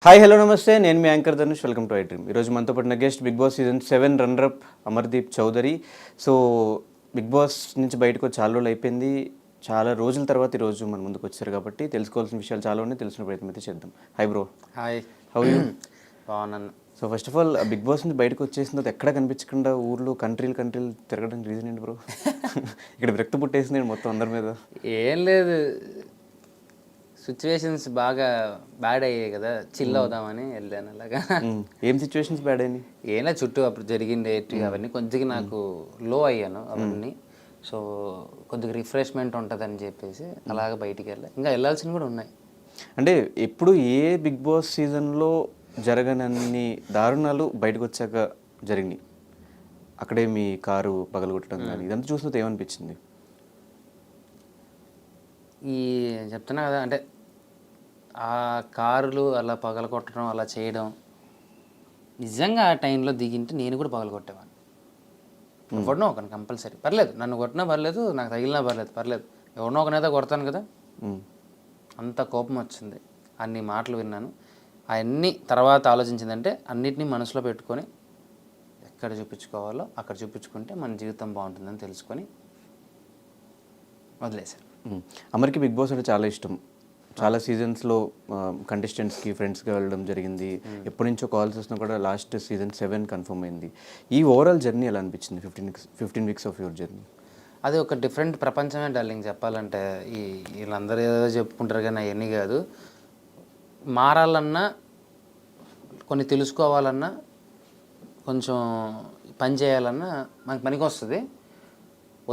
Hi hello నమస్తే, నేను మీ anchor Dhanush. Welcome to iDream. ఈరోజు మనతో పాటు guest big boss season 7 runner up Amardeep Chowdary. So big boss నుంచి బయటకు వచ్చి చాలా రోజులు అయిపోయింది. చాలా రోజుల తర్వాత ఈరోజు మన ముందుకు వచ్చారు కాబట్టి తెలుసుకోవాల్సిన విషయాలు చాలా ఉన్నాయి. తెలిసిన ప్రయత్నం అయితే చేద్దాం. Hi bro. Hi. How you? బాగున్నాను. So first of all big boss నుంచి బయటకు వచ్చేసిన తర్వాత ఎక్కడ కనిపించకుండా ఊర్లు కంట్రీలు తిరగడానికి రీజన్ ఏంటి బ్రో? ఇక్కడ విరక్తి పుట్టేసింది మొత్తం అందరి మీద. ఏం లేదు, సిచ్యువేషన్స్ బాగా బ్యాడ్ అయ్యాయి కదా, చిల్ అవుదామని వెళ్ళాను అలాగా. ఏం సిచ్యువేషన్స్ బ్యాడ్ అయినాయి? ఏం లేదు, చుట్టూ అప్పుడు జరిగింది అవన్నీ కొద్దిగా నాకు లో అయ్యాను అవన్నీ. సో కొద్దిగా రిఫ్రెష్మెంట్ ఉంటుందని చెప్పేసి అలాగ బయటికి వెళ్ళా. ఇంకా వెళ్ళాల్సినవి కూడా ఉన్నాయి. అంటే ఎప్పుడు ఏ బిగ్ బాస్ సీజన్లో జరగనన్ని దారుణాలు బయటకు వచ్చాక జరిగినాయి. అక్కడే మీ కారు పగలగొట్టడం కానీ ఇదంతా చూసినట్టు ఏమనిపించింది? ఈ చెప్తున్నా కదా, అంటే ఆ కార్లు అలా పగలగొట్టడం అలా చేయడం, నిజంగా ఆ టైంలో దిగింటే నేను కూడా పగలగొట్టేవాడిని. ఎవరినో ఒకరిని కంపల్సరీ, పర్లేదు నన్ను కొట్టినా పర్లేదు, నాకు తగిలినా పర్లేదు ఎవరినో ఒకనైతే కొడతాను కదా. అంత కోపం వచ్చింది, అన్ని మాటలు విన్నాను. అవన్నీ తర్వాత ఆలోచించిందంటే అన్నిటినీ మనసులో పెట్టుకొని ఎక్కడ చూపించుకోవాలో అక్కడ చూపించుకుంటే మన జీవితం బాగుంటుందని తెలుసుకొని వదిలేశారు. అమర్కి బిగ్ బాస్ అంటే చాలా ఇష్టం. చాలా సీజన్స్లో కంటెస్టెంట్స్కి ఫ్రెండ్స్గా వెళ్ళడం జరిగింది. ఎప్పటి నుంచో కాల్స్ వస్తున్నా కూడా లాస్ట్ సీజన్ 7 కన్ఫర్మ్ అయింది. ఈ ఓవరాల్ జర్నీ ఎలా అనిపించింది? 15 వీక్స్ ఆఫ్ యువర్ జర్నీ. అది ఒక డిఫరెంట్ ప్రపంచమే డార్లింగ్. చెప్పాలంటే వీళ్ళందరూ ఏదో చెప్పుకుంటారు కానీ అవన్నీ కాదు. మారాలన్నా, కొన్ని తెలుసుకోవాలన్నా, కొంచెం పని చేయాలన్నా మనకు పనికి వస్తుంది.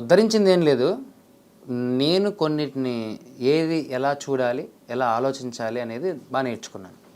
ఉద్ధరించింది ఏం లేదు. నేను కొన్నిటిని ఏది ఎలా చూడాలి, ఎలా ఆలోచించాలి అనేది బాగా నేర్చుకున్నాను.